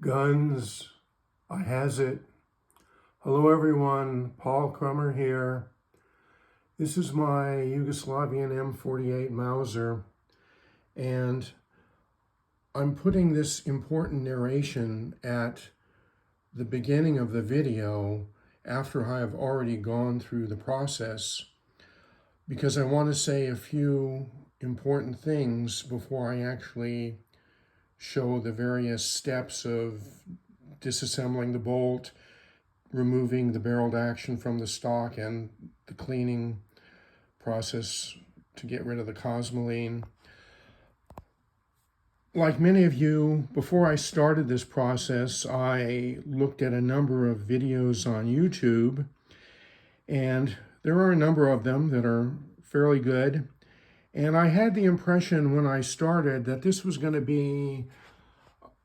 Guns, I has it. Hello everyone, Paul Crummer here. This is my Yugoslavian M48 Mauser, and I'm putting this important narration at the beginning of the video after I have already gone through the process, because I want to say a few important things before I actually show the various steps of disassembling the bolt, removing the barreled action from the stock, and the cleaning process to get rid of the Cosmoline. Like many of you, before I started this process, I looked at a number of videos on YouTube, and there are a number of them that are fairly good. And I had the impression when I started that this was going to be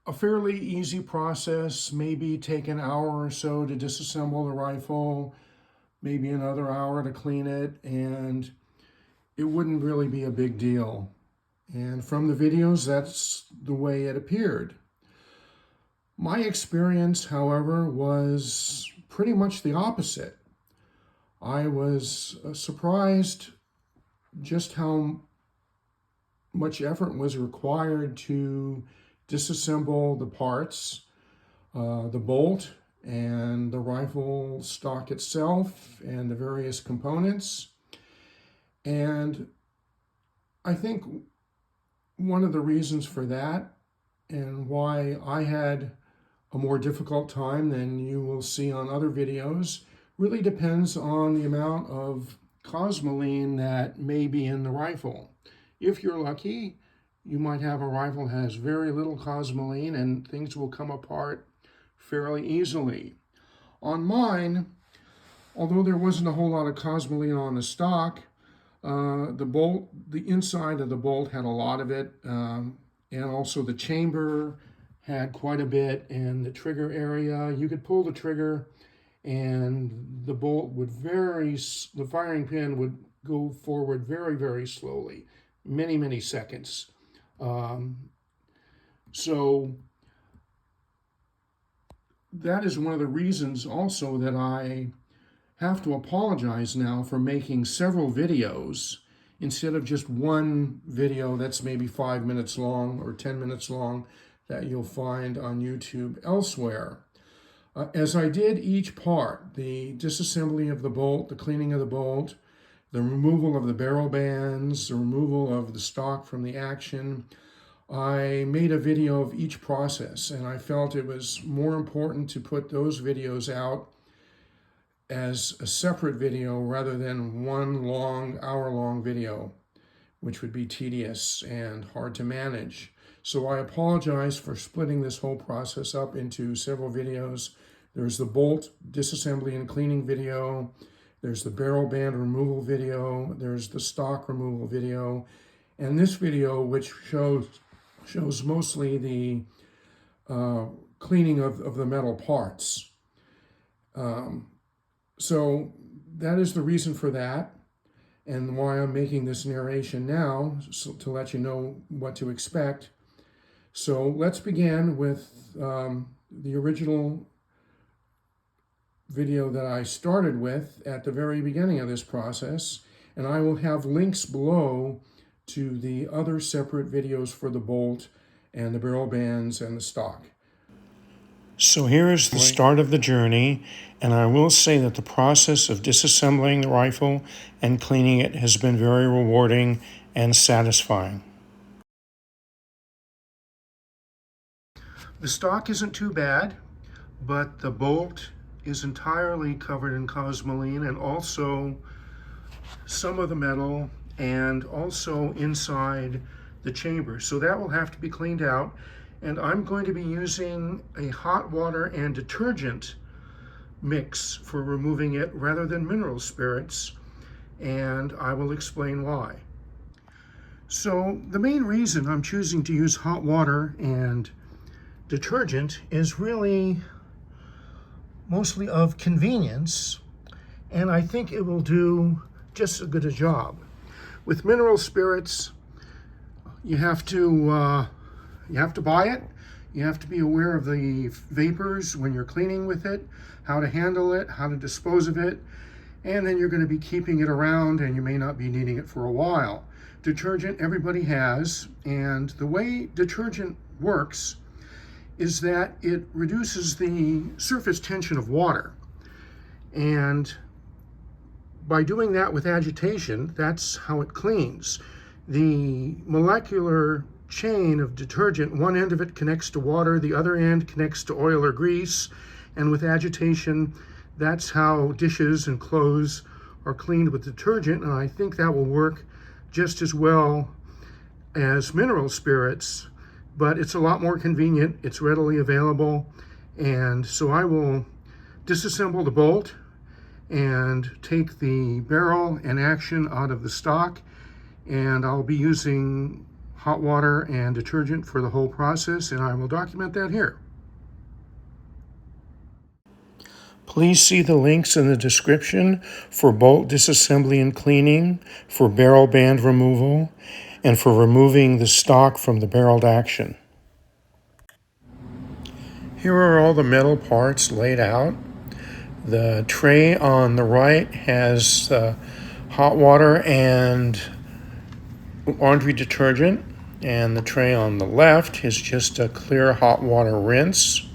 a fairly easy process, maybe take an hour or so to disassemble the rifle, maybe another hour to clean it, and it wouldn't really be a big deal. And from the videos, that's the way it appeared. My experience, however, was pretty much the opposite. I was surprised just how much effort was required to disassemble the parts, the bolt and the rifle stock itself and the various components. And I think one of the reasons for that, and why I had a more difficult time than you will see on other videos, really depends on the amount of Cosmoline that may be in the rifle. If you're lucky, you might have a rifle that has very little Cosmoline and things will come apart fairly easily. On mine, although there wasn't a whole lot of Cosmoline on the stock, the inside of the bolt had a lot of it, and also the chamber had quite a bit, and the trigger area, you could pull the trigger and the bolt would the firing pin would go forward very, very slowly, many seconds. So that is one of the reasons also that I have to apologize now for making several videos instead of just one video that's maybe 5 minutes long or 10 minutes long that you'll find on YouTube elsewhere. As I did each part, the disassembly of the bolt, the cleaning of the bolt, the removal of the barrel bands, the removal of the stock from the action, I made a video of each process, and I felt it was more important to put those videos out as a separate video rather than one long, hour-long video, which would be tedious and hard to manage. So I apologize for splitting this whole process up into several videos. There's the bolt disassembly and cleaning video, there's the barrel band removal video, there's the stock removal video, and this video, which shows mostly the cleaning of the metal parts. So that is the reason for that, and why I'm making this narration now, so to let you know what to expect. So let's begin with the original video that I started with at the very beginning of this process, and I will have links below to the other separate videos for the bolt and the barrel bands and the stock. So here is the start of the journey, and I will say that the process of disassembling the rifle and cleaning it has been very rewarding and satisfying. The stock isn't too bad, but the bolt is entirely covered in Cosmoline, and also some of the metal, and also inside the chamber. So that will have to be cleaned out. And I'm going to be using a hot water and detergent mix for removing it rather than mineral spirits, and I will explain why. So the main reason I'm choosing to use hot water and detergent is really mostly of convenience, and I think it will do just as good a job. With mineral spirits, you have to buy it. You have to be aware of the vapors when you're cleaning with it, how to handle it, how to dispose of it, and then you're going to be keeping it around and you may not be needing it for a while. Detergent everybody has, and the way detergent works is that it reduces the surface tension of water. And by doing that with agitation, that's how it cleans. The molecular chain of detergent, one end of it connects to water, the other end connects to oil or grease, and with agitation, that's how dishes and clothes are cleaned with detergent, and I think that will work just as well as mineral spirits, but it's a lot more convenient, it's readily available, and so I will disassemble the bolt and take the barrel and action out of the stock, and I'll be using hot water and detergent for the whole process, and I will document that here. Please see the links in the description for bolt disassembly and cleaning, for barrel band removal, and for removing the stock from the barreled action. Here are all the metal parts laid out. The tray on the right has hot water and laundry detergent, and the tray on the left is just a clear hot water rinse.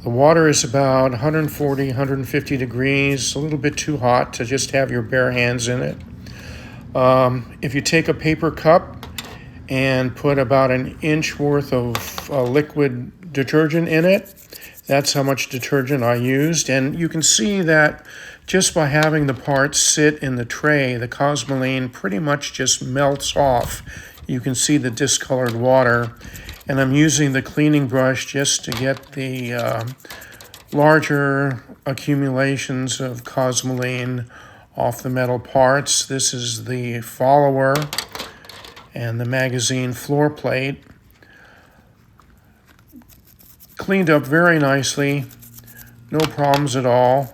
The water is about 140, 150 degrees, a little bit too hot to just have your bare hands in it. If you take a paper cup and put about an inch worth of liquid detergent in it, that's how much detergent I used. And you can see that just by having the parts sit in the tray, the Cosmoline pretty much just melts off. You can see the discolored water. And I'm using the cleaning brush just to get the larger accumulations of Cosmoline off the metal parts. This is the follower and the magazine floor plate. Cleaned up very nicely, no problems at all.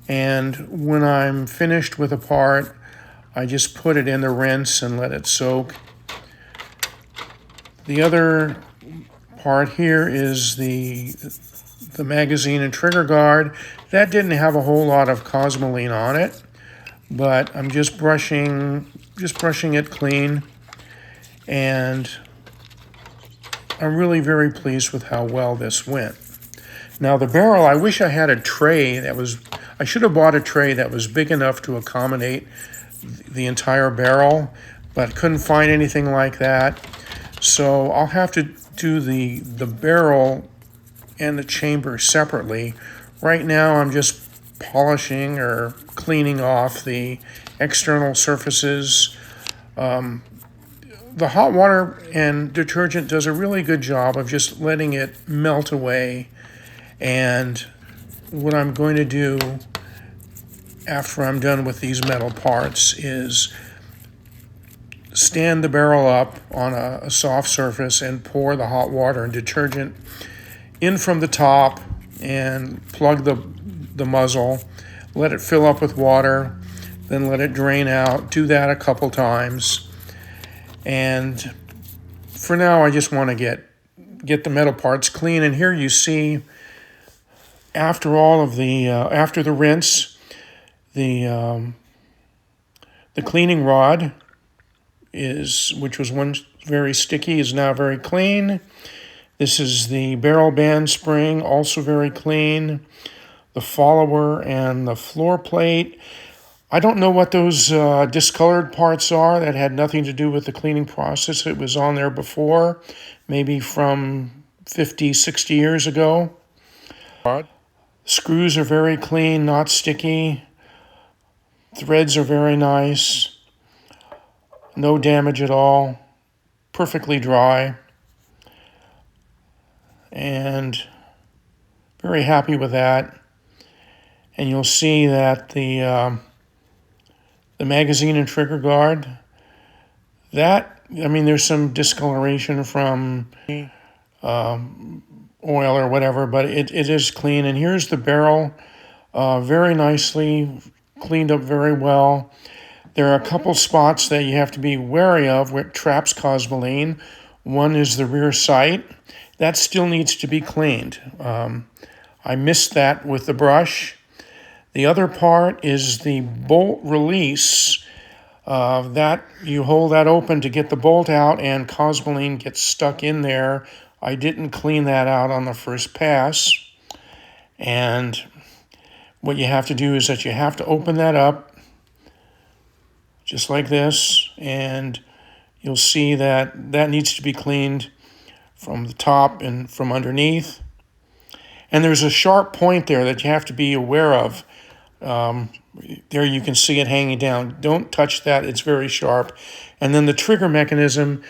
And when I'm finished with a part, I just put it in the rinse and let it soak. The other part here is the magazine and trigger guard. That didn't have a whole lot of Cosmoline on it, but I'm just brushing it clean, and I'm really very pleased with how well this went. Now the barrel, I wish I had a tray I should have bought a tray that was big enough to accommodate the entire barrel, but couldn't find anything like that. So I'll have to do the barrel and the chamber separately. Right now I'm just polishing or cleaning off the external surfaces. The hot water and detergent does a really good job of just letting it melt away. And what I'm going to do after I'm done with these metal parts is stand the barrel up on a soft surface and pour the hot water and detergent in from the top and plug the muzzle, let it fill up with water, then let it drain out. Do that a couple times. And for now, I just want to get the metal parts clean. And here you see, after all of the after the rinse, the cleaning rod which was once very sticky, is now very clean. This is the barrel band spring, also very clean. The follower and the floor plate. I don't know what those discolored parts are. That had nothing to do with the cleaning process. It was on there before, maybe from 50, 60 years ago. Screws are very clean, not sticky. Threads are very nice. No damage at all. Perfectly dry. And very happy with that. And you'll see that the magazine and trigger guard, there's some discoloration from oil or whatever, but it is clean. And here's the barrel, very nicely cleaned up very well. There are a couple spots that you have to be wary of where it traps Cosmoline. One is the rear sight. That still needs to be cleaned. I missed that with the brush. The other part is the bolt release. That you hold that open to get the bolt out, and Cosmoline gets stuck in there. I didn't clean that out on the first pass. And what you have to do is that you have to open that up just like this, and you'll see that that needs to be cleaned from the top and from underneath. And there's a sharp point there that you have to be aware of. There you can see it hanging down. Don't touch that, it's very sharp. And then the trigger mechanism,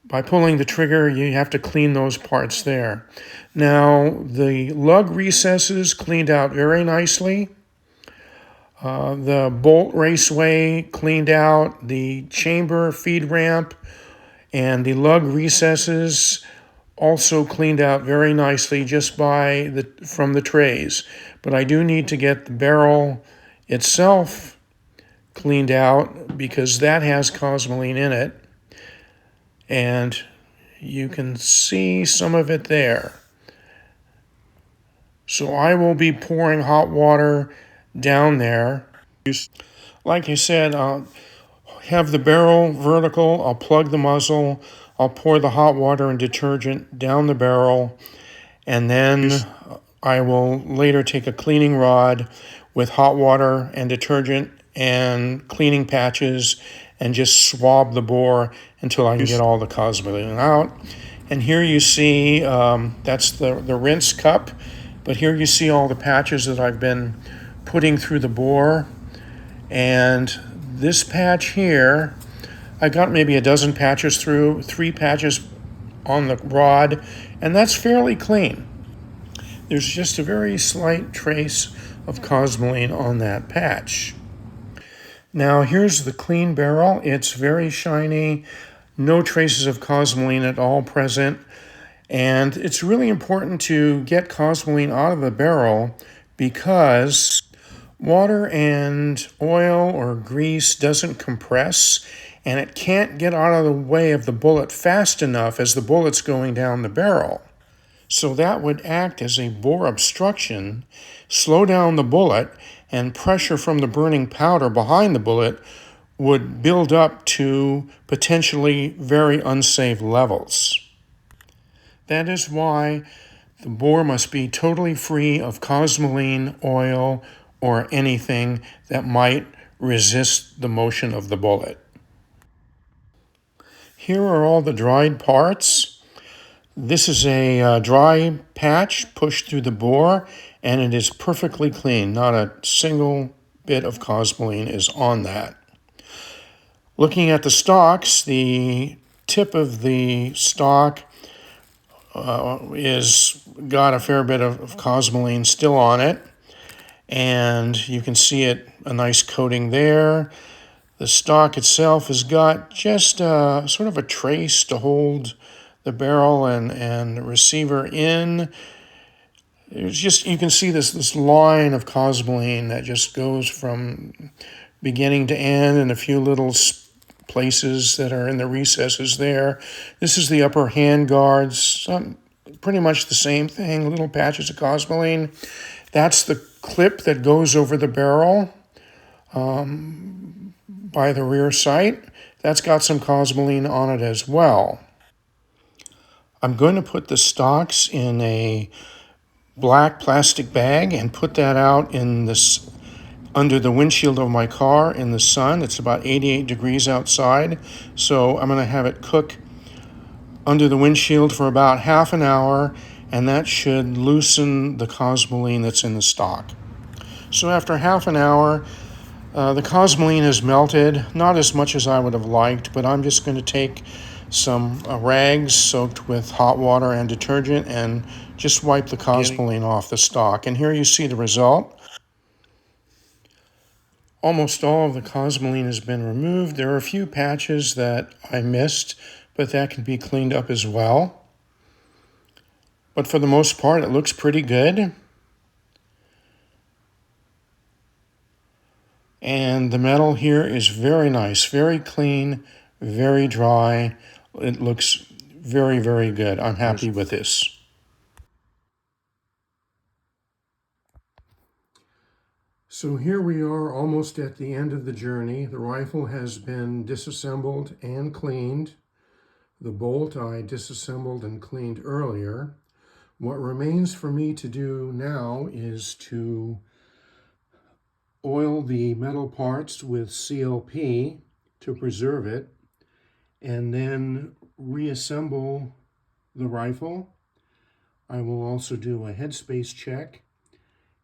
by pulling the trigger, you have to clean those parts there. Now, the lug recesses cleaned out very nicely. The bolt raceway cleaned out. The chamber feed ramp and the lug recesses also cleaned out very nicely just from the trays. But I do need to get the barrel itself cleaned out because that has Cosmoline in it. And you can see some of it there. So I will be pouring hot water down there. Like I said, I'll have the barrel vertical, I'll plug the muzzle, I'll pour the hot water and detergent down the barrel, and then I will later take a cleaning rod with hot water and detergent and cleaning patches and just swab the bore until I can get all the Cosmoline out. And here you see, that's the rinse cup, but here you see all the patches that I've been putting through the bore. And this patch here, I got maybe a dozen patches through, 3 patches on the rod, and that's fairly clean. There's just a very slight trace of Cosmoline on that patch. Now here's the clean barrel. It's very shiny, no traces of Cosmoline at all present. And it's really important to get Cosmoline out of the barrel because water and oil or grease doesn't compress, and it can't get out of the way of the bullet fast enough as the bullet's going down the barrel. So that would act as a bore obstruction, slow down the bullet, and pressure from the burning powder behind the bullet would build up to potentially very unsafe levels. That is why the bore must be totally free of Cosmoline, oil, or anything that might resist the motion of the bullet. Here are all the dried parts. This is a dry patch pushed through the bore, and it is perfectly clean. Not a single bit of Cosmoline is on that. Looking at the stocks, the tip of the stock is got a fair bit of Cosmoline still on it, and you can see it, a nice coating there. The stock itself has got just sort of a trace to hold the barrel and the receiver in. It's just, you can see this line of Cosmoline that just goes from beginning to end, and a few little places that are in the recesses there. This is the upper hand guards, pretty much the same thing, little patches of Cosmoline. That's the clip that goes over the barrel by the rear sight. That's got some Cosmoline on it as well. I'm going to put the stocks in a black plastic bag and put that out in this under the windshield of my car in the sun. It's about 88 degrees outside, so I'm going to have it cook under the windshield for about half an hour, and that should loosen the Cosmoline that's in the stock. So after half an hour, the Cosmoline has melted, not as much as I would have liked, but I'm just going to take some rags soaked with hot water and detergent and just wipe the Cosmoline off the stock. And here you see the result. Almost all of the Cosmoline has been removed. There are a few patches that I missed, but that can be cleaned up as well. But for the most part, it looks pretty good. And the metal here is very nice, very clean, very dry. It looks very, very good. I'm happy with this. So here we are almost at the end of the journey. The rifle has been disassembled and cleaned. The bolt I disassembled and cleaned earlier. What remains for me to do now is to oil the metal parts with CLP to preserve it, and then reassemble the rifle. I will also do a headspace check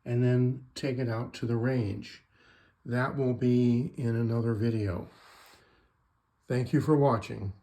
and then take it out to the range. That will be in another video. Thank you for watching.